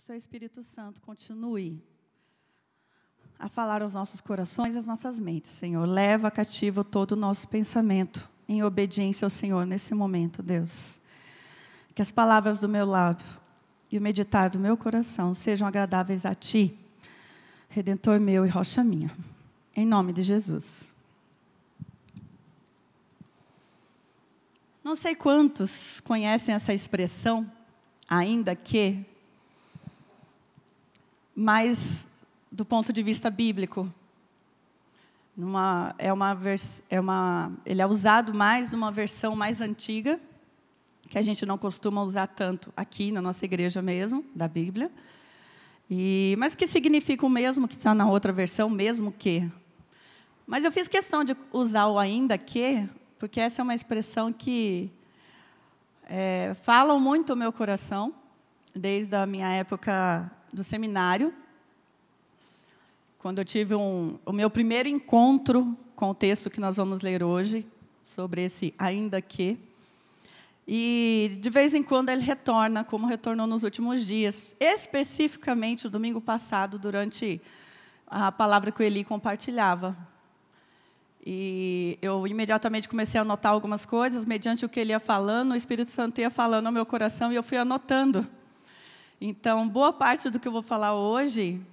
Seu Espírito Santo continue a falar aos nossos corações e às nossas mentes, Senhor. Leva cativo todo o nosso pensamento em obediência ao Senhor nesse momento, Deus. Que as palavras do meu lábio e o meditar do meu coração sejam agradáveis a Ti, Redentor meu e rocha minha. Em nome de Jesus. Não sei quantos conhecem essa expressão, ainda que, mas do ponto de vista bíblico, ele é usado mais numa versão mais antiga, que a gente não costuma usar tanto aqui na nossa igreja mesmo, da Bíblia, mas que significa o mesmo que está na outra versão, mesmo que. Mas eu fiz questão de usar o ainda que, porque essa é uma expressão que fala muito ao meu coração, desde a minha época do seminário, quando eu tive o meu primeiro encontro com o texto que nós vamos ler hoje, sobre esse ainda que. E, de vez em quando, ele retorna, como retornou nos últimos dias, especificamente, o domingo passado, durante a palavra que o Eli compartilhava. E eu imediatamente comecei a anotar algumas coisas, mediante o que ele ia falando, o Espírito Santo ia falando ao meu coração, e eu fui anotando. Então, boa parte do que eu vou falar hoje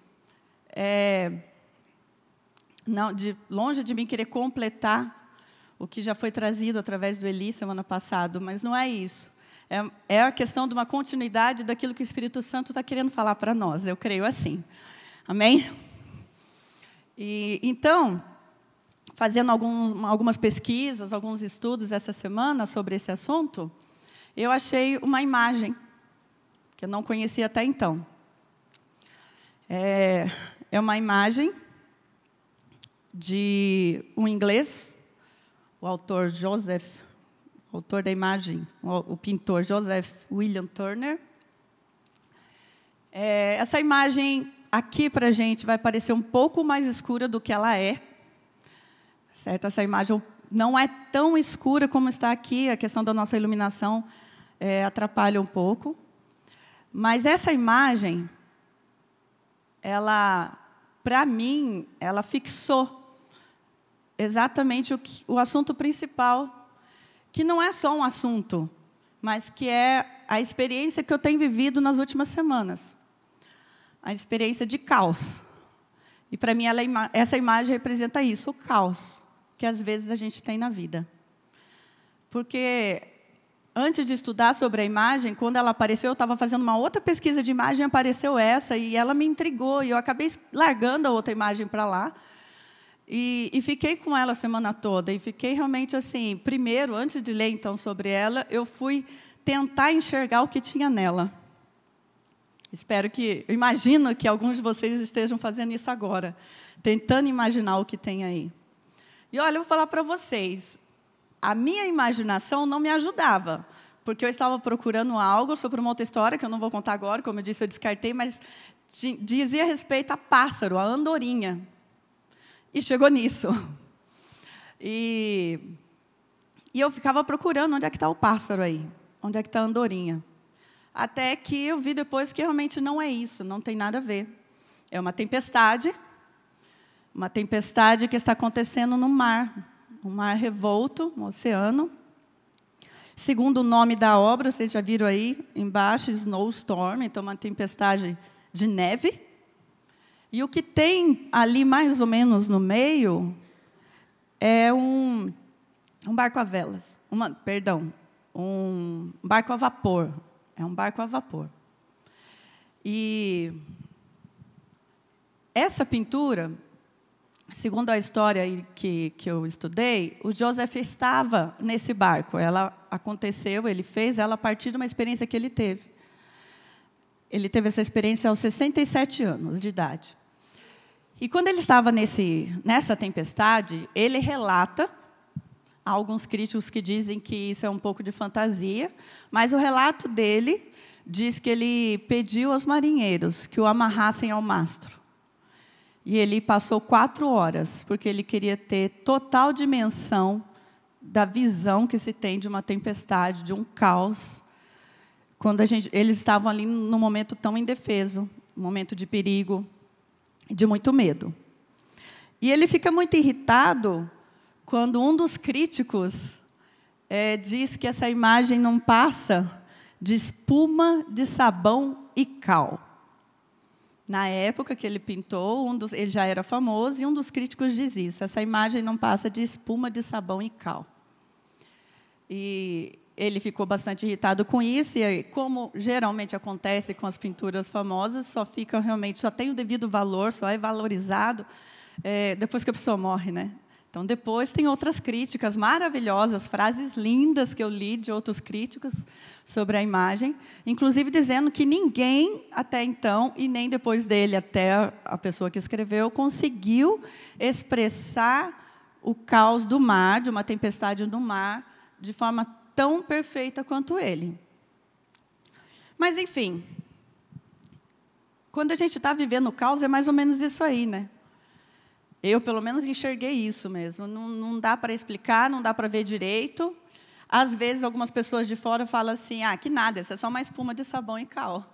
longe de mim querer completar o que já foi trazido através do Eli semana passada, mas não é isso. É a questão de uma continuidade daquilo que o Espírito Santo está querendo falar para nós. Eu creio assim. Amém? Então, fazendo algumas pesquisas, alguns estudos essa semana sobre esse assunto, eu achei uma imagem que eu não conhecia até então. É uma imagem de um inglês, o autor da imagem, o pintor Joseph William Turner. Essa imagem aqui para a gente vai parecer um pouco mais escura do que ela é. Certo? Essa imagem não é tão escura como está aqui, a questão da nossa iluminação atrapalha um pouco. Mas essa imagem, para mim, ela fixou exatamente o assunto principal, que não é só um assunto, mas que é a experiência que eu tenho vivido nas últimas semanas. A experiência de caos. E, para mim, essa imagem representa isso, o caos que, às vezes, a gente tem na vida. Porque, antes de estudar sobre a imagem, quando ela apareceu, eu estava fazendo uma outra pesquisa de imagem, apareceu essa, e ela me intrigou, e eu acabei largando a outra imagem para lá, e fiquei com ela a semana toda, e fiquei realmente assim, primeiro, antes de ler então sobre ela, eu fui tentar enxergar o que tinha nela. Imagino que alguns de vocês estejam fazendo isso agora, tentando imaginar o que tem aí. E olha, eu vou falar para vocês, a minha imaginação não me ajudava, porque eu estava procurando algo sobre uma outra história, que eu não vou contar agora, como eu disse, eu descartei, mas dizia respeito a pássaro, a andorinha. E chegou nisso. E eu ficava procurando onde é que está o pássaro aí, onde é que está a andorinha. Até que eu vi depois que realmente não é isso, não tem nada a ver. É uma tempestade que está acontecendo no mar, um mar revolto, um oceano. Segundo o nome da obra, vocês já viram aí embaixo, snowstorm, então uma tempestade de neve. E o que tem ali mais ou menos no meio é um barco a velas, um barco a vapor. É um barco a vapor. E essa pintura, segundo a história que eu estudei, o Joseph estava nesse barco. Ela aconteceu, ele fez ela a partir de uma experiência que ele teve. Ele teve essa experiência aos 67 anos de idade. E quando ele estava nessa tempestade, ele relata, há alguns críticos que dizem que isso é um pouco de fantasia, mas o relato dele diz que ele pediu aos marinheiros que o amarrassem ao mastro. E ele passou 4 horas, porque ele queria ter total dimensão da visão que se tem de uma tempestade, de um caos, quando eles estavam ali num momento tão indefeso, um momento de perigo, de muito medo. E ele fica muito irritado quando um dos críticos diz que essa imagem não passa de espuma de sabão e cal. Na época que ele pintou, ele já era famoso, e um dos críticos diz isso: essa imagem não passa de espuma de sabão e cal. E ele ficou bastante irritado com isso, e como geralmente acontece com as pinturas famosas, só tem o devido valor, só é valorizado depois que a pessoa morre, né? Então, depois tem outras críticas maravilhosas, frases lindas que eu li de outros críticos sobre a imagem, inclusive dizendo que ninguém, até então, e nem depois dele, até a pessoa que escreveu, conseguiu expressar o caos do mar, de uma tempestade no mar, de forma tão perfeita quanto ele. Mas, enfim, quando a gente está vivendo o caos, é mais ou menos isso aí, né? Eu, pelo menos, enxerguei isso mesmo. Não dá para explicar, não dá para ver direito. Às vezes, algumas pessoas de fora falam assim: que nada, isso é só uma espuma de sabão e cal.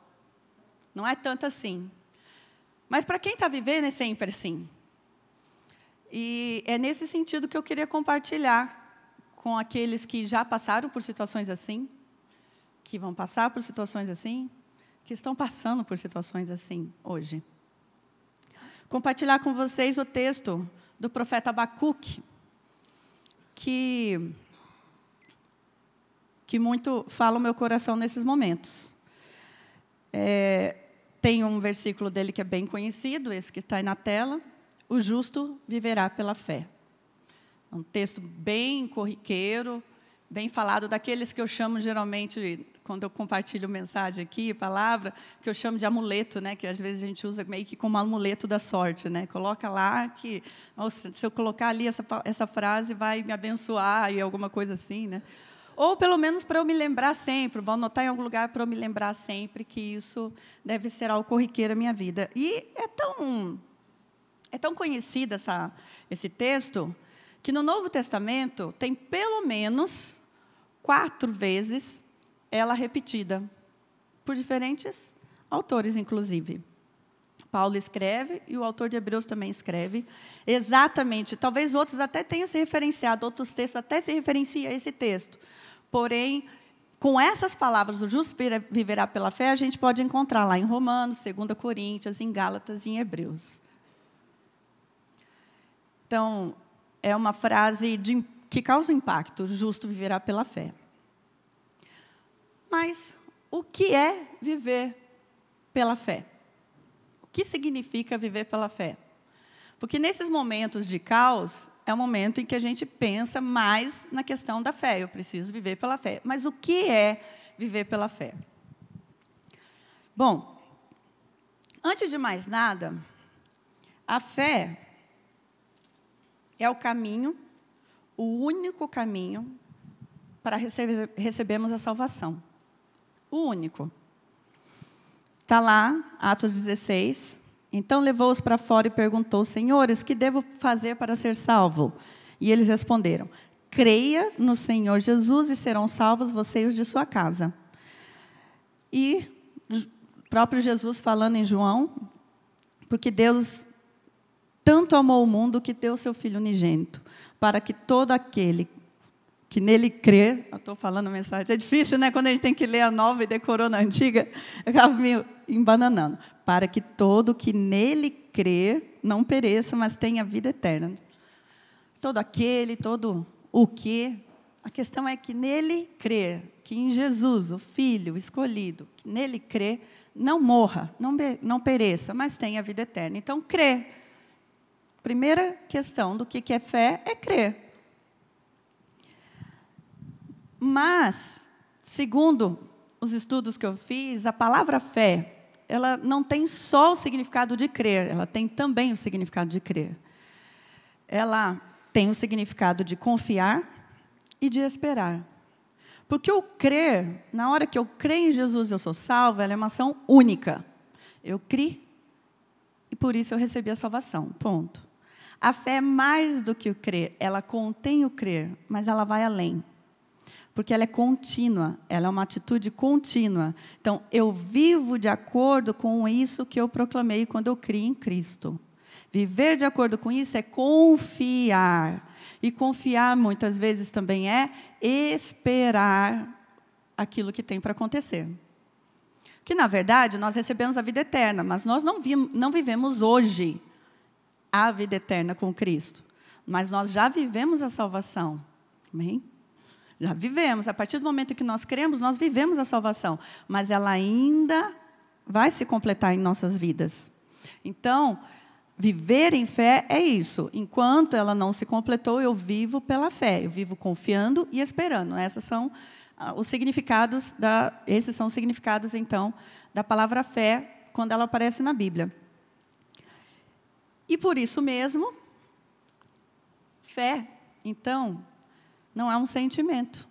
Não é tanto assim. Mas, para quem está vivendo, é sempre assim. E é nesse sentido que eu queria compartilhar com aqueles que já passaram por situações assim, que vão passar por situações assim, que estão passando por situações assim hoje. Compartilhar com vocês o texto do profeta Abacuque, que muito fala o meu coração nesses momentos. Tem um versículo dele que é bem conhecido, esse que está aí na tela: o justo viverá pela fé. É um texto bem corriqueiro, bem falado, daqueles que eu chamo geralmente, quando eu compartilho mensagem aqui, palavra, que eu chamo de amuleto, né? Que às vezes a gente usa meio que como amuleto da sorte, né? Coloca lá que, se eu colocar ali essa frase, vai me abençoar, e alguma coisa assim, né? Ou, pelo menos, para eu me lembrar sempre, vou anotar em algum lugar para eu me lembrar sempre que isso deve ser algo corriqueiro na minha vida. E é tão conhecido esse texto, que no Novo Testamento tem pelo menos 4 vezes ela repetida, por diferentes autores, inclusive. Paulo escreve, e o autor de Hebreus também escreve, exatamente. Talvez outros até tenham se referenciado, outros textos até se referenciam a esse texto. Porém, com essas palavras, o justo viverá pela fé, a gente pode encontrar lá em Romanos, 2 Coríntios, em Gálatas e em Hebreus. Então, é uma frase que causa impacto: o justo viverá pela fé. Mas o que é viver pela fé? O que significa viver pela fé? Porque nesses momentos de caos, é o momento em que a gente pensa mais na questão da fé. Eu preciso viver pela fé. Mas o que é viver pela fé? Bom, antes de mais nada, a fé é o caminho, o único caminho para recebermos a salvação. O único. Está lá, Atos 16. Então levou-os para fora e perguntou: Senhores, que devo fazer para ser salvo? E eles responderam: creia no Senhor Jesus e serão salvos você e os de sua casa. E o próprio Jesus falando em João: porque Deus tanto amou o mundo que deu o seu Filho unigênito, para que todo aquele que nele crer, eu estou falando a mensagem, é difícil, né? Quando a gente tem que ler a nova e decorando a antiga, eu acabo me embananando. Para que todo que nele crer não pereça, mas tenha vida eterna. Todo aquele, todo o que, a questão é que nele crer, que em Jesus, o Filho escolhido, que nele crer, não morra, não pereça, mas tenha vida eterna. Então, crer. Primeira questão do que é fé é crer. Mas, segundo os estudos que eu fiz, a palavra fé, ela não tem só o significado de crer, ela tem também o significado de crer. Ela tem o significado de confiar e de esperar. Porque o crer, na hora que eu creio em Jesus, eu sou salvo, ela é uma ação única. Eu criei e por isso eu recebi a salvação, ponto. A fé é mais do que o crer, ela contém o crer, mas ela vai além. porque ela é contínua, ela é uma atitude contínua. Então, eu vivo de acordo com isso que eu proclamei quando eu criei em Cristo. Viver de acordo com isso é confiar. E confiar, muitas vezes, também é esperar aquilo que tem para acontecer. Que, na verdade, nós recebemos a vida eterna, mas nós não vivemos hoje a vida eterna com Cristo. Mas nós já vivemos a salvação. Amém? Já vivemos. A partir do momento que nós cremos, nós vivemos a salvação. Mas ela ainda vai se completar em nossas vidas. Então, viver em fé é isso. Enquanto ela não se completou, eu vivo pela fé. Eu vivo confiando e esperando. Esses são os significados, então, da palavra fé, quando ela aparece na Bíblia. E por isso mesmo, fé, então, não é um sentimento.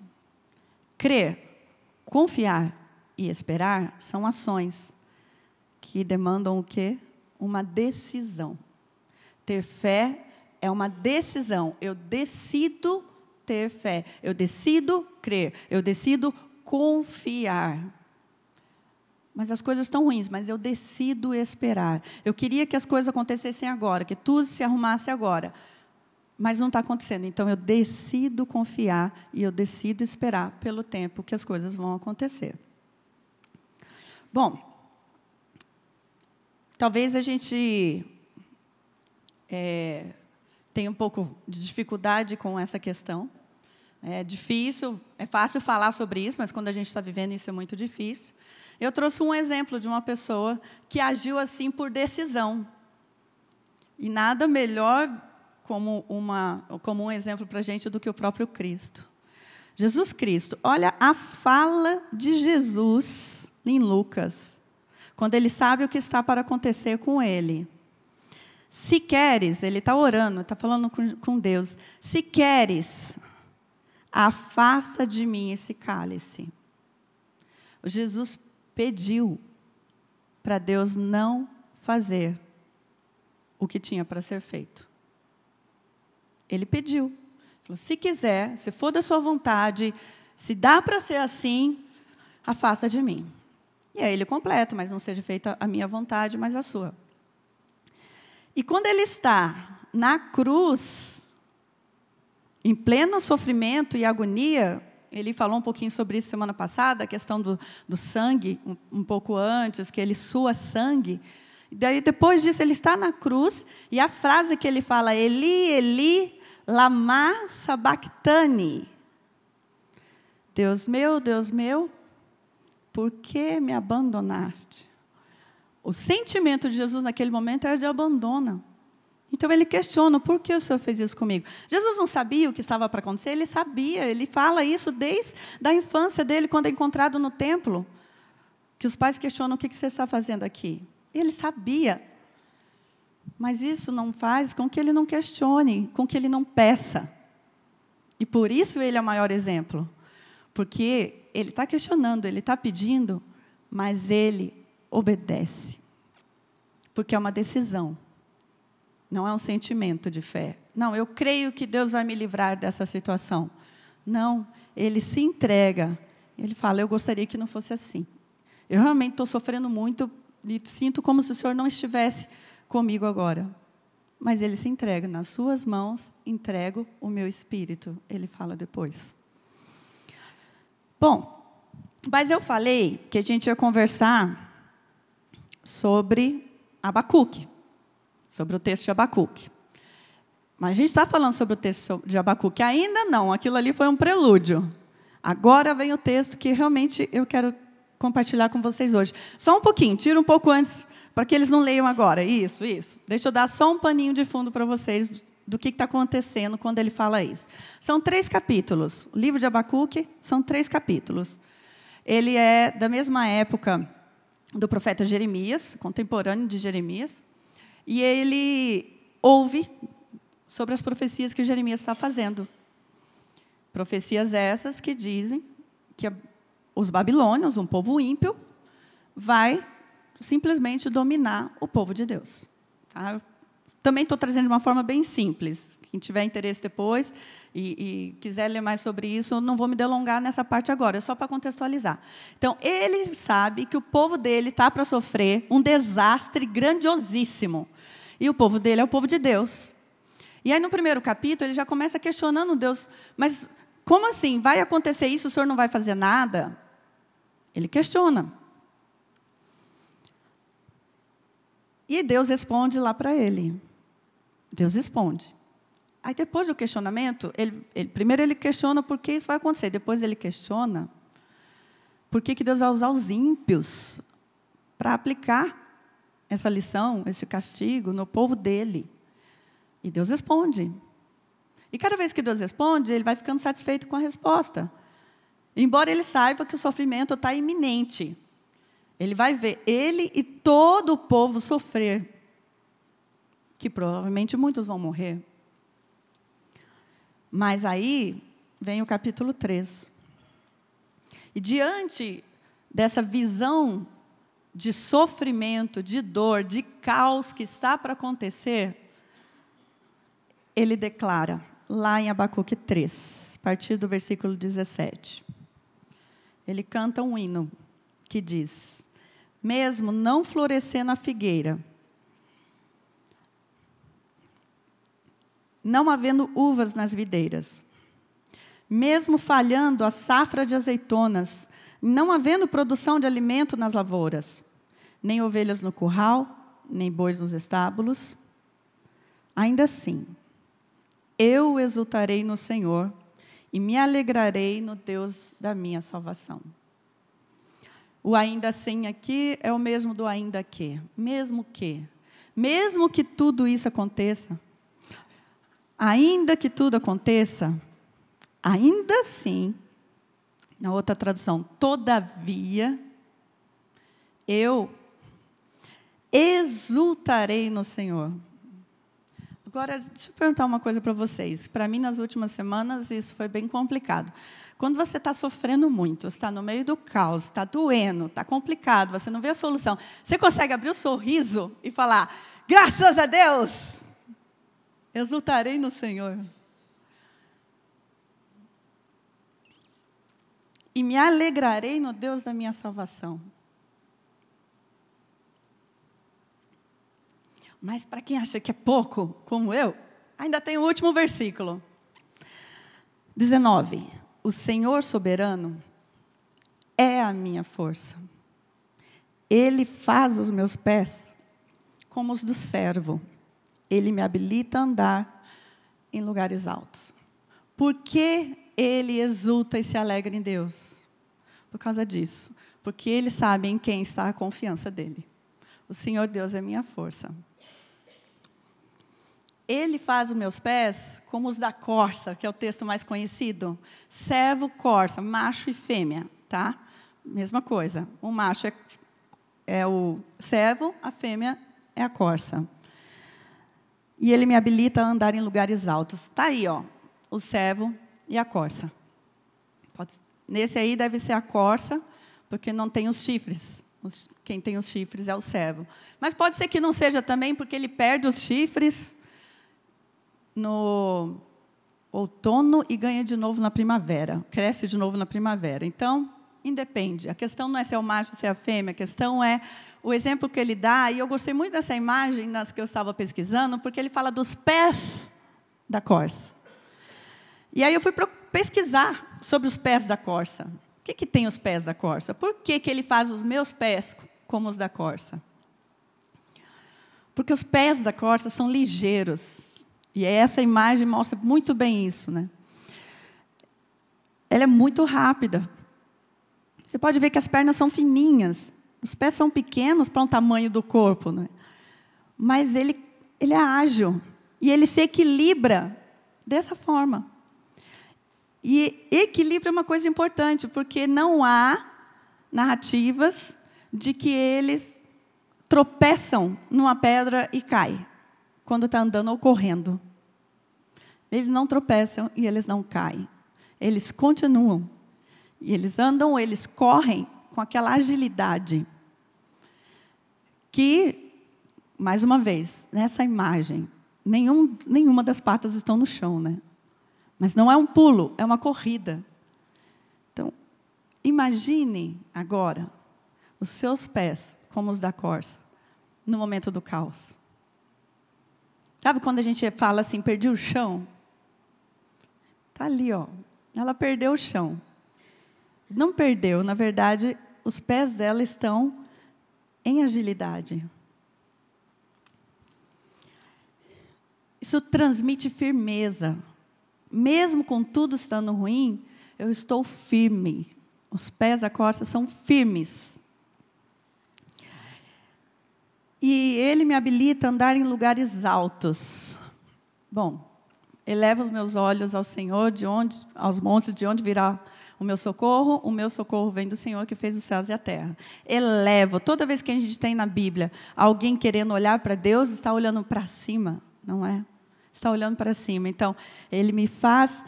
Crer, confiar e esperar são ações que demandam o quê? Uma decisão. Ter fé é uma decisão. Eu decido ter fé. Eu decido crer. Eu decido confiar. Mas as coisas estão ruins, mas eu decido esperar. Eu queria que as coisas acontecessem agora, que tudo se arrumasse agora. Mas não está acontecendo. Então, eu decido confiar e eu decido esperar pelo tempo que as coisas vão acontecer. Bom, talvez a gente tenha um pouco de dificuldade com essa questão. É difícil, é fácil falar sobre isso, mas quando a gente está vivendo isso é muito difícil. Eu trouxe um exemplo de uma pessoa que agiu assim por decisão. E nada melhor como um exemplo para a gente do que o próprio Cristo. Jesus Cristo, olha a fala de Jesus em Lucas, quando ele sabe o que está para acontecer com ele. Se queres, ele está orando, está falando com Deus, se queres, afasta de mim esse cálice. Jesus pediu para Deus não fazer o que tinha para ser feito. Ele pediu. Falou, se quiser, se for da sua vontade, se dá para ser assim, afasta de mim. E aí ele completa, mas não seja feita a minha vontade, mas a sua. E quando ele está na cruz, em pleno sofrimento e agonia, ele falou um pouquinho sobre isso semana passada, a questão do sangue, um pouco antes, que ele sua sangue. Daí, depois disso, ele está na cruz, e a frase que ele fala, Eli, Eli, lama sabachthani. Deus meu, por que me abandonaste? O sentimento de Jesus naquele momento era de abandono. Então, ele questiona, por que o Senhor fez isso comigo? Jesus não sabia o que estava para acontecer? Ele sabia, ele fala isso desde a infância dele, quando é encontrado no templo. Que os pais questionam, o que você está fazendo aqui? Ele sabia. Mas isso não faz com que ele não questione, com que ele não peça. E por isso ele é o maior exemplo. Porque ele está questionando, ele está pedindo, mas ele obedece. Porque é uma decisão. Não é um sentimento de fé. Não, eu creio que Deus vai me livrar dessa situação. Não, ele se entrega. Ele fala, eu gostaria que não fosse assim. Eu realmente estou sofrendo muito e sinto como se o Senhor não estivesse comigo agora. Mas ele se entrega. Nas suas mãos, entrego o meu espírito. Ele fala depois. Bom, mas eu falei que a gente ia conversar sobre Abacuque. Sobre o texto de Abacuque. Mas a gente está falando sobre o texto de Abacuque. Ainda não, aquilo ali foi um prelúdio. Agora vem o texto que realmente eu quero compartilhar com vocês hoje. Só um pouquinho, tira um pouco antes, para que eles não leiam agora. Isso. Deixa eu dar só um paninho de fundo para vocês do que está acontecendo quando ele fala isso. São 3 capítulos. O livro de Abacuque são 3 capítulos. Ele é da mesma época do profeta Jeremias, contemporâneo de Jeremias. E ele ouve sobre as profecias que Jeremias está fazendo. Profecias essas que dizem que os babilônios, um povo ímpio, vai simplesmente dominar o povo de Deus. Tá? Também estou trazendo de uma forma bem simples. Quem tiver interesse depois e quiser ler mais sobre isso, eu não vou me delongar nessa parte agora, é só para contextualizar. Então, ele sabe que o povo dele está para sofrer um desastre grandiosíssimo. E o povo dele é o povo de Deus. E aí, no primeiro capítulo, ele já começa questionando Deus. Mas como assim? Vai acontecer isso, o Senhor não vai fazer nada? Ele questiona. E Deus responde lá para ele. Deus responde. Aí, depois do questionamento, primeiro ele questiona por que isso vai acontecer. Depois ele questiona por que Deus vai usar os ímpios para aplicar essa lição, esse castigo no povo dele. E Deus responde. E cada vez que Deus responde, ele vai ficando satisfeito com a resposta. Embora ele saiba que o sofrimento está iminente. Ele vai ver ele e todo o povo sofrer. Que provavelmente muitos vão morrer. Mas aí vem o capítulo 3. E diante dessa visão de sofrimento, de dor, de caos que está para acontecer, ele declara, lá em Abacuque 3, a partir do versículo 17. Ele canta um hino que diz: mesmo não florescendo a figueira, não havendo uvas nas videiras, mesmo falhando a safra de azeitonas, não havendo produção de alimento nas lavouras, nem ovelhas no curral, nem bois nos estábulos, ainda assim, eu exultarei no Senhor e me alegrarei no Deus da minha salvação. O ainda assim aqui é o mesmo do ainda que. Mesmo que tudo isso aconteça, ainda que tudo aconteça, ainda assim, na outra tradução, todavia, eu exultarei no Senhor. Agora, deixa eu perguntar uma coisa para vocês. Para mim, nas últimas semanas, isso foi bem complicado. Quando você está sofrendo muito, está no meio do caos, está doendo, está complicado, você não vê a solução, você consegue abrir o sorriso e falar, graças a Deus, exultarei no Senhor. E me alegrarei no Deus da minha salvação. Mas para quem acha que é pouco, como eu, ainda tem o último versículo. 19. O Senhor soberano é a minha força. Ele faz os meus pés como os do servo. Ele me habilita a andar em lugares altos. Por que ele exulta e se alegra em Deus? Por causa disso. Porque ele sabe em quem está a confiança dele. O Senhor Deus é minha força. Ele faz os meus pés como os da corça, que é o texto mais conhecido. Servo, corça, macho e fêmea, tá? Mesma coisa. O macho é o servo, a fêmea é a corça. E ele me habilita a andar em lugares altos. Está aí, ó, o servo e a corça. Nesse aí deve ser a corça, porque não tem os chifres. Quem tem os chifres é o servo. Mas pode ser que não seja também, porque ele perde os chifres no outono e ganha de novo na primavera. Cresce de novo na primavera. Então, independe. A questão não é se é o macho ou se é a fêmea. A questão é o exemplo que ele dá. E eu gostei muito dessa imagem nas que eu estava pesquisando, porque ele fala dos pés da corça. E aí eu fui pesquisar sobre os pés da corça. O que tem os pés da corça? Por que ele faz os meus pés como os da corça? Porque os pés da corça são ligeiros. E essa imagem mostra muito bem isso, né? Ela é muito rápida. Você pode ver que as pernas são fininhas. Os pés são pequenos para o tamanho do corpo, né? Mas ele é ágil. E ele se equilibra dessa forma. E equilíbrio é uma coisa importante, porque não há narrativas de que eles tropeçam numa pedra e caem quando está andando ou correndo. Eles não tropeçam e eles não caem. Eles continuam. E eles andam, eles correm com aquela agilidade. Que, mais uma vez, nessa imagem, nenhuma das patas estão no chão, né? Mas não é um pulo, é uma corrida. Então, imagine agora os seus pés, como os da corça, no momento do caos. Sabe quando a gente fala assim, perdi o chão? Está ali, ó. Ela perdeu o chão. Não perdeu, na verdade, os pés dela estão em agilidade. Isso transmite firmeza. Mesmo com tudo estando ruim, eu estou firme. Os pés da corça são firmes. E ele me habilita a andar em lugares altos. Bom, eleva os meus olhos ao Senhor, aos montes, de onde virá o meu socorro. O meu socorro vem do Senhor, que fez os céus e a terra. Elevo. Toda vez que a gente tem na Bíblia alguém querendo olhar para Deus, está olhando para cima, não é? Está olhando para cima. Então, ele me faz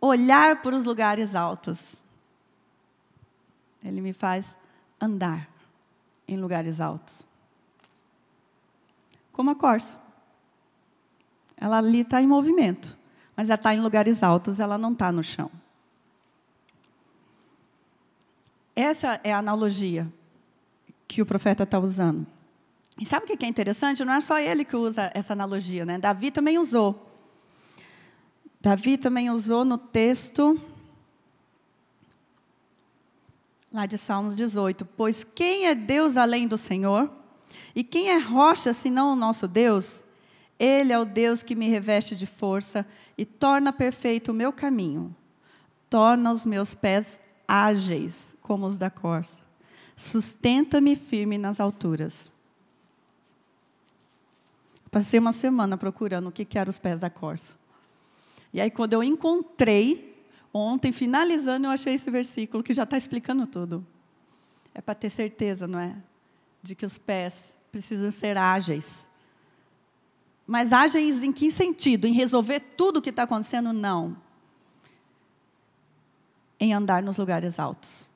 olhar para os lugares altos. Ele me faz andar em lugares altos. Como a corça. Ela ali está em movimento, mas já está em lugares altos, ela não está no chão. Essa é a analogia que o profeta está usando. E sabe o que é interessante? Não é só ele que usa essa analogia, né? Davi também usou. Davi também usou no texto lá de Salmos 18. Pois quem é Deus além do Senhor? E quem é rocha senão o nosso Deus? Ele é o Deus que me reveste de força e torna perfeito o meu caminho. Torna os meus pés ágeis como os da corça. Sustenta-me firme nas alturas. Passei uma semana procurando o que eram os pés da corça. E aí, quando eu encontrei, ontem, finalizando, eu achei esse versículo que já está explicando tudo. É para ter certeza, não é? De que os pés precisam ser ágeis. Mas ágeis em que sentido? Em resolver tudo o que está acontecendo? Não. Em andar nos lugares altos.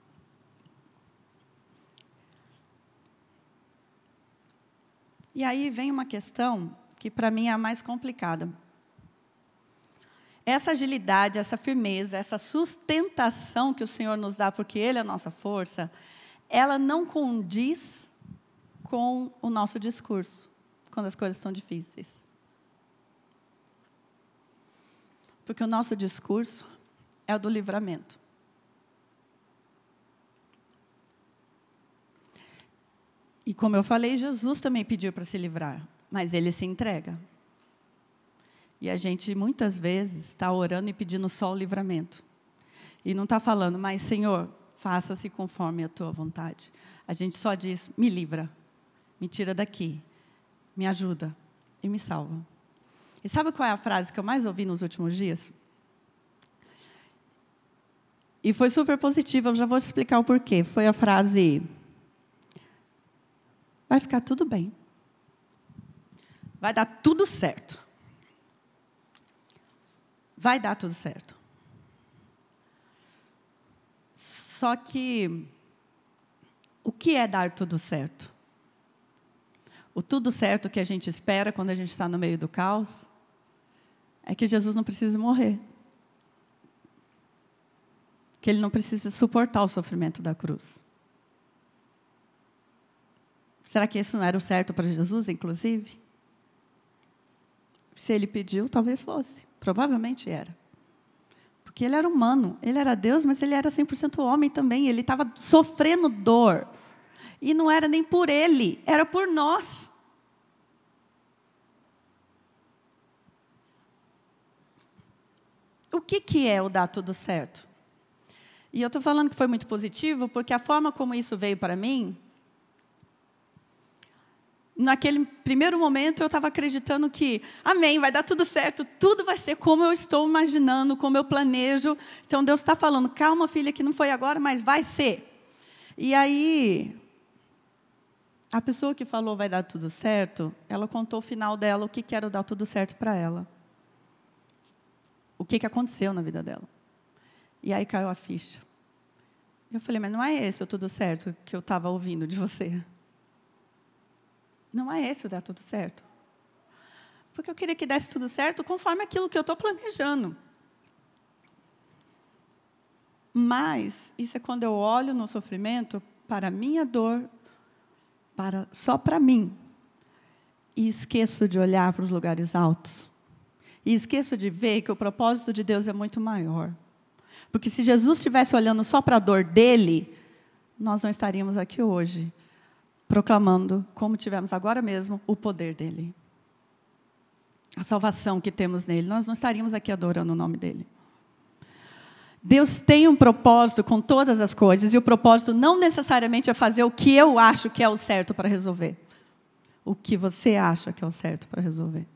E aí vem uma questão que para mim é a mais complicada. Essa agilidade, essa firmeza, essa sustentação que o Senhor nos dá, porque Ele é a nossa força, ela não condiz com o nosso discurso, quando as coisas estão difíceis. Porque o nosso discurso é o do livramento. E como eu falei, Jesus também pediu para se livrar, mas Ele se entrega. E a gente, muitas vezes, está orando e pedindo só o livramento. E não está falando, mas, Senhor, faça-se conforme a Tua vontade. A gente só diz, me livra, me tira daqui, me ajuda e me salva. E sabe qual é a frase que eu mais ouvi nos últimos dias? E foi super positiva, eu já vou te explicar o porquê. Foi a frase... Vai ficar tudo bem. Vai dar tudo certo. Vai dar tudo certo. Só que, o que é dar tudo certo? O tudo certo que a gente espera quando a gente está no meio do caos é que Jesus não precisa morrer. Que Ele não precisa suportar o sofrimento da cruz. Será que esse não era o certo para Jesus, inclusive? Se Ele pediu, talvez fosse. Provavelmente era. Porque Ele era humano. Ele era Deus, mas Ele era 100% homem também. Ele estava sofrendo dor. E não era nem por Ele, era por nós. O que é o dar tudo certo? E eu estou falando que foi muito positivo, porque a forma como isso veio para mim... Naquele primeiro momento, eu estava acreditando que, amém, vai dar tudo certo, tudo vai ser como eu estou imaginando, como eu planejo. Então, Deus está falando, calma, filha, que não foi agora, mas vai ser. E aí, a pessoa que falou vai dar tudo certo, ela contou o final dela, o que era dar tudo certo para ela. O que aconteceu na vida dela. E aí caiu a ficha. Eu falei, mas não é esse o tudo certo que eu estava ouvindo de você. Não é esse o dar tudo certo. Porque eu queria que desse tudo certo conforme aquilo que eu estou planejando. Mas isso é quando eu olho no sofrimento para a minha dor, só para mim. E esqueço de olhar para os lugares altos. E esqueço de ver que o propósito de Deus é muito maior. Porque se Jesus estivesse olhando só para a dor dele, nós não estaríamos aqui hoje, proclamando, como tivemos agora mesmo, o poder dele. A salvação que temos nele. Nós não estaríamos aqui adorando o nome dele. Deus tem um propósito com todas as coisas, e o propósito não necessariamente é fazer o que eu acho que é o certo para resolver. O que você acha que é o certo para resolver.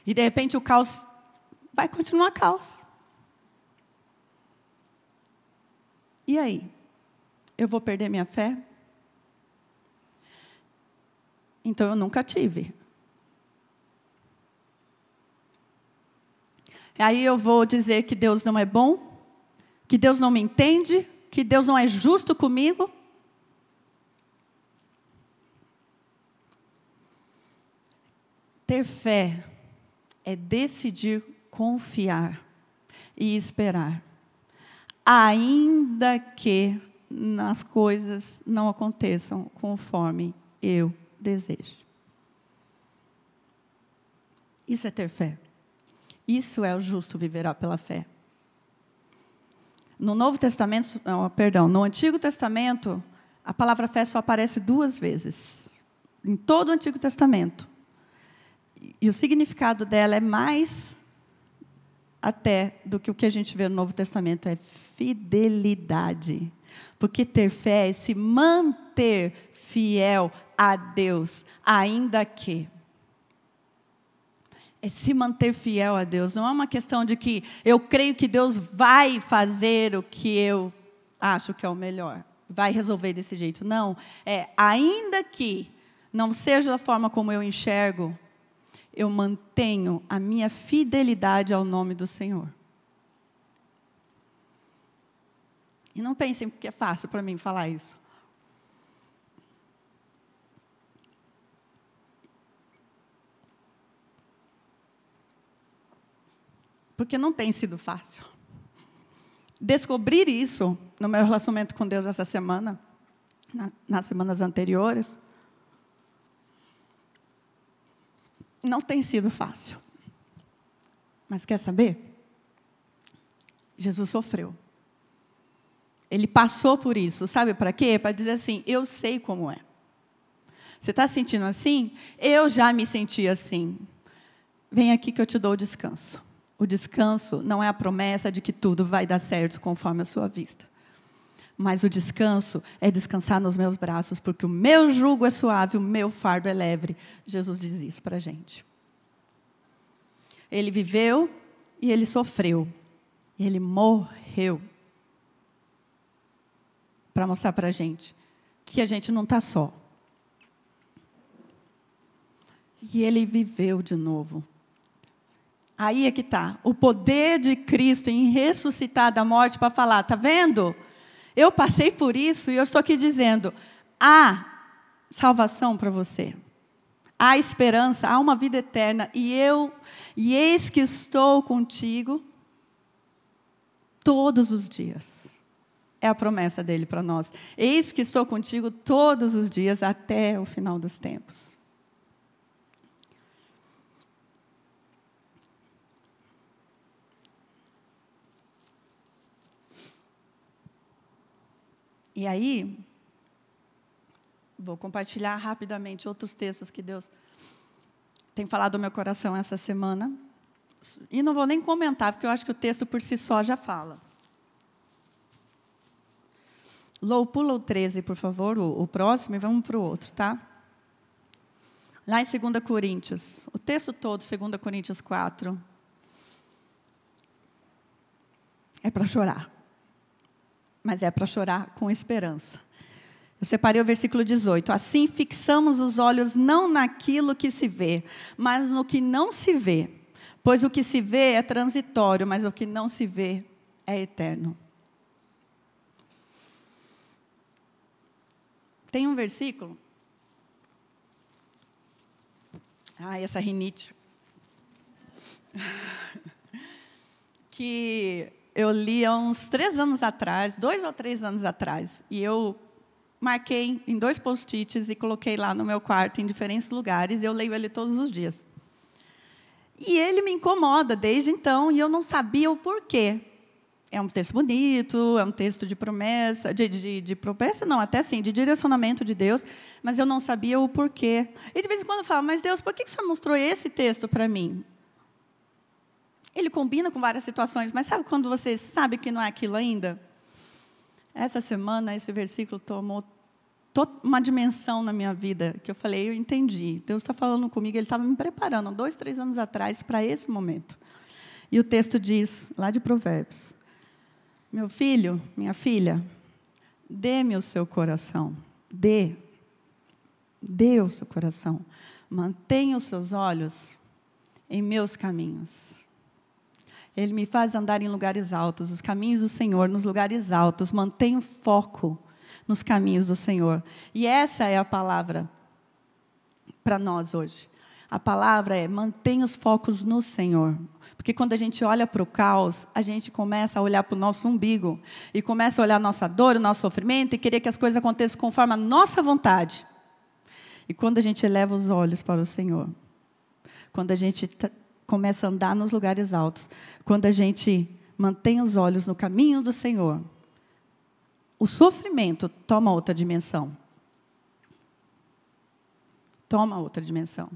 E, de repente, o caos vai continuar caos. E aí? Eu vou perder minha fé? Então, eu nunca tive. Aí eu vou dizer que Deus não é bom, que Deus não me entende, que Deus não é justo comigo. Ter fé é decidir confiar e esperar, ainda que as coisas não aconteçam conforme eu desejo. Isso é ter fé. Isso é o justo viverá pela fé. No Novo Testamento, no Antigo Testamento, a palavra fé só aparece 2 vezes. Em todo o Antigo Testamento. E o significado dela é mais até do que o que a gente vê no Novo Testamento, é fidelidade. Porque ter fé é se manter fiel a Deus, ainda que. É se manter fiel a Deus. Não é uma questão de que eu creio que Deus vai fazer o que eu acho que é o melhor. Vai resolver desse jeito. Não. É, ainda que não seja da forma como eu enxergo, eu mantenho a minha fidelidade ao nome do Senhor. E não pensem que é fácil para mim falar isso. Porque não tem sido fácil. Descobrir isso no meu relacionamento com Deus essa semana, nas semanas anteriores, não tem sido fácil. Mas quer saber? Jesus sofreu. Ele passou por isso. Sabe para quê? Para dizer assim, eu sei como é. Você está sentindo assim? Eu já me senti assim. Vem aqui que eu te dou o descanso. O descanso não é a promessa de que tudo vai dar certo conforme a sua vista. Mas o descanso é descansar nos meus braços, porque o meu jugo é suave, o meu fardo é leve. Jesus diz isso para a gente. Ele viveu e ele sofreu. E ele morreu. Para mostrar para a gente que a gente não está só. E ele viveu de novo. Aí é que está. O poder de Cristo em ressuscitar da morte para falar, está vendo? Eu passei por isso e eu estou aqui dizendo, há salvação para você. Há esperança, há uma vida eterna. E eis que estou contigo todos os dias. É a promessa dele para nós. Eis que estou contigo todos os dias até o final dos tempos. E aí, vou compartilhar rapidamente outros textos que Deus tem falado no meu coração essa semana. E não vou nem comentar, porque eu acho que o texto por si só já fala. Lou, pula o 13, por favor, o próximo, e vamos para o outro, tá? Lá em 2 Coríntios, o texto todo, 2 Coríntios 4, é para chorar. Mas é para chorar com esperança. Eu separei o versículo 18. Assim fixamos os olhos não naquilo que se vê, mas no que não se vê. Pois o que se vê é transitório, mas o que não se vê é eterno. Tem um versículo essa rinite. Que eu li há uns 3 anos atrás, 2 ou 3 anos atrás, e eu marquei em 2 post-its e coloquei lá no meu quarto, em diferentes lugares, e eu leio ele todos os dias. E ele me incomoda desde então, e eu não sabia o porquê. É um texto bonito, é um texto de promessa, de promessa não, até sim, de direcionamento de Deus, mas eu não sabia o porquê. E de vez em quando eu falo, mas Deus, por que o Senhor mostrou esse texto para mim? Ele combina com várias situações, mas sabe quando você sabe que não é aquilo ainda? Essa semana, esse versículo tomou uma dimensão na minha vida, que eu falei, eu entendi. Deus está falando comigo, Ele estava me preparando 2, 3 anos atrás para esse momento. E o texto diz, lá de Provérbios, meu filho, minha filha, dê-me o seu coração. Dê o seu coração. Mantenha os seus olhos em meus caminhos. Ele me faz andar em lugares altos, os caminhos do Senhor, nos lugares altos. Mantenha o foco nos caminhos do Senhor. E essa é a palavra para nós hoje. A palavra é, mantenha os focos no Senhor. Porque quando a gente olha para o caos, a gente começa a olhar para o nosso umbigo. E começa a olhar a nossa dor, o nosso sofrimento, e querer que as coisas aconteçam conforme a nossa vontade. E quando a gente eleva os olhos para o Senhor, quando a gente começa a andar nos lugares altos, quando a gente mantém os olhos no caminho do Senhor, o sofrimento toma outra dimensão. Toma outra dimensão.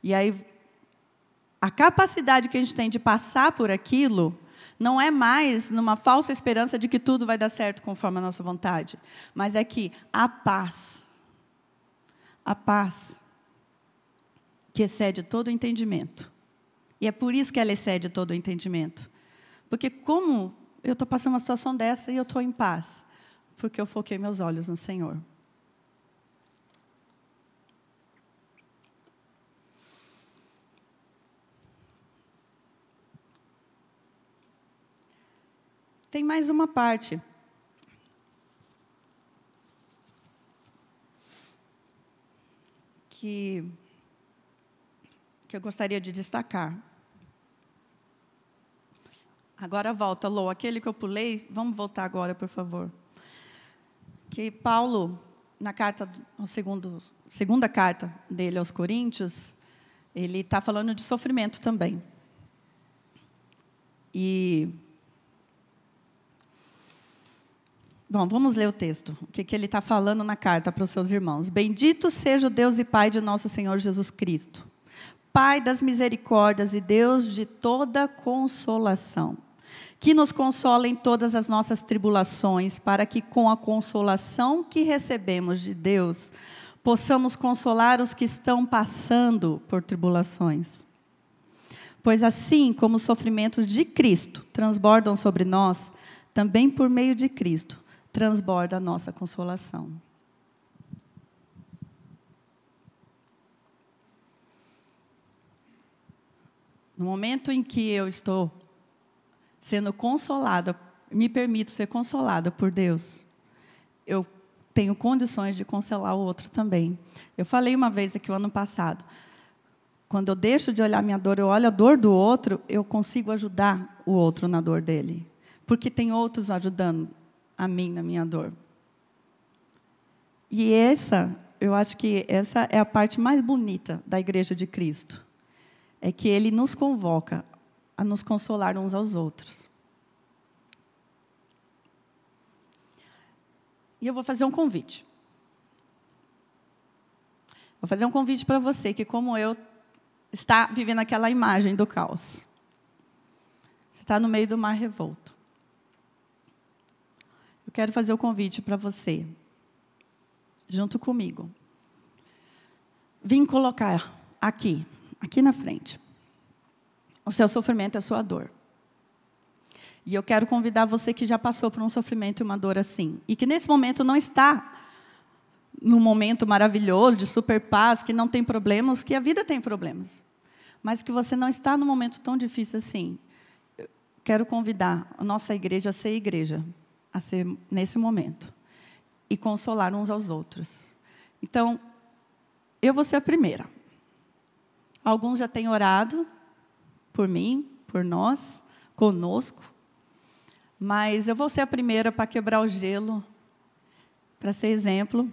E aí, a capacidade que a gente tem de passar por aquilo não é mais numa falsa esperança de que tudo vai dar certo conforme a nossa vontade, mas é que a paz que excede todo o entendimento. E é por isso que ela excede todo o entendimento. Porque como eu estou passando uma situação dessa e eu estou em paz? Porque eu foquei meus olhos no Senhor. Tem mais uma parte. Que eu gostaria de destacar. Agora volta, Lô, aquele que eu pulei, vamos voltar agora, por favor. Que Paulo, na carta, segunda carta dele aos Coríntios, ele está falando de sofrimento também. Bom, vamos ler o texto. O que ele está falando na carta para os seus irmãos. Bendito seja o Deus e Pai de nosso Senhor Jesus Cristo, Pai das misericórdias e Deus de toda consolação, que nos consola em todas as nossas tribulações, para que com a consolação que recebemos de Deus, possamos consolar os que estão passando por tribulações. Pois assim como os sofrimentos de Cristo transbordam sobre nós, também por meio de Cristo transborda a nossa consolação. No momento em que eu estou sendo consolada, me permito ser consolada por Deus, eu tenho condições de consolar o outro também. Eu falei uma vez aqui, o ano passado, quando eu deixo de olhar minha dor, eu olho a dor do outro, eu consigo ajudar o outro na dor dele. Porque tem outros ajudando a mim na minha dor. E eu acho que essa é a parte mais bonita da Igreja de Cristo. É que Ele nos convoca a nos consolar uns aos outros. E eu vou fazer um convite. Vou fazer um convite para você, que como eu, está vivendo aquela imagem do caos. Você está no meio do mar revolto. Eu quero fazer o convite para você, junto comigo. Vim colocar aqui na frente, o seu sofrimento e a sua dor. E eu quero convidar você que já passou por um sofrimento e uma dor assim, e que nesse momento não está num momento maravilhoso, de super paz, que não tem problemas, que a vida tem problemas, mas que você não está num momento tão difícil assim. Eu quero convidar a nossa igreja a ser nesse momento, e consolar uns aos outros. Então, eu vou ser a primeira. Alguns já têm orado por mim, por nós, conosco. Mas eu vou ser a primeira para quebrar o gelo, para ser exemplo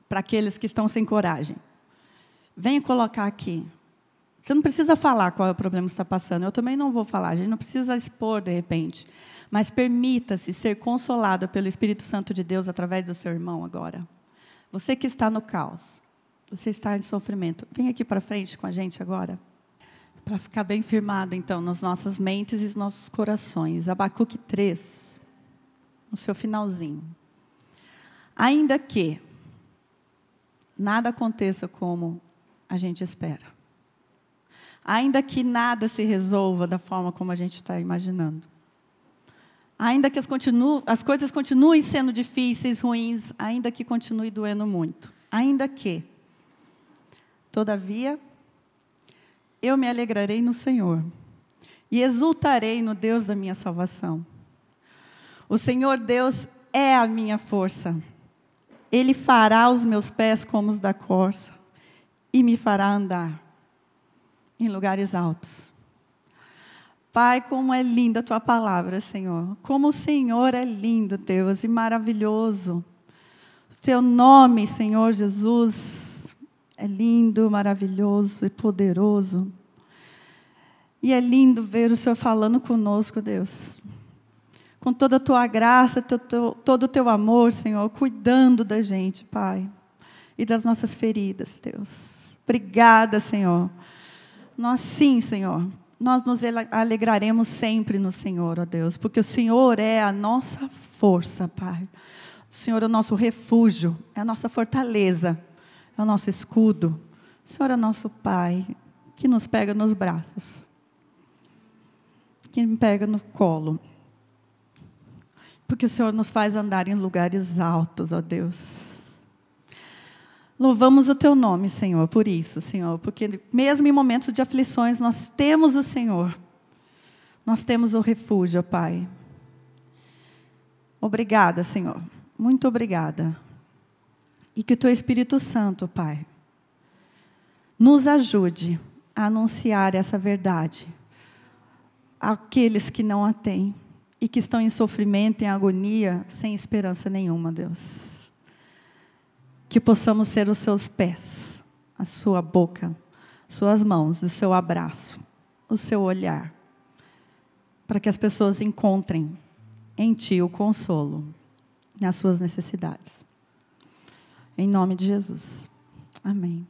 para aqueles que estão sem coragem. Venha colocar aqui. Você não precisa falar qual é o problema que está passando. Eu também não vou falar. A gente não precisa expor, de repente. Mas permita-se ser consolado pelo Espírito Santo de Deus através do seu irmão agora. Você que está no caos. Você está em sofrimento. Vem aqui para frente com a gente agora. Para ficar bem firmado, então, nas nossas mentes e nos nossos corações. Abacuque 3. No seu finalzinho. Ainda que nada aconteça como a gente espera. Ainda que nada se resolva da forma como a gente está imaginando. Ainda que as coisas continuem sendo difíceis, ruins, ainda que continue doendo muito. Ainda que, todavia, eu me alegrarei no Senhor e exultarei no Deus da minha salvação. O Senhor Deus é a minha força. Ele fará os meus pés como os da corça e me fará andar em lugares altos. Pai, como é linda a Tua palavra, Senhor. Como o Senhor é lindo, Deus, e maravilhoso. O Teu nome, Senhor Jesus, é lindo, maravilhoso e poderoso. E é lindo ver o Senhor falando conosco, Deus. Com toda a Tua graça, todo o Teu amor, Senhor, cuidando da gente, Pai. E das nossas feridas, Deus. Obrigada, Senhor. Nós sim, Senhor. Nós nos alegraremos sempre no Senhor, ó Deus. Porque o Senhor é a nossa força, Pai. O Senhor é o nosso refúgio, é a nossa fortaleza, é o nosso escudo. O Senhor é nosso Pai, que nos pega nos braços. Que me pega no colo. Porque o Senhor nos faz andar em lugares altos, ó Deus. Louvamos o Teu nome, Senhor, por isso, Senhor. Porque mesmo em momentos de aflições, nós temos o Senhor. Nós temos o refúgio, ó Pai. Obrigada, Senhor. Muito obrigada. E que o Teu Espírito Santo, Pai, nos ajude a anunciar essa verdade àqueles que não a têm. E que estão em sofrimento, em agonia, sem esperança nenhuma, Deus. Que possamos ser os Seus pés, a Sua boca, Suas mãos, o Seu abraço, o Seu olhar. Para que as pessoas encontrem em Ti o consolo nas suas necessidades. Em nome de Jesus. Amém.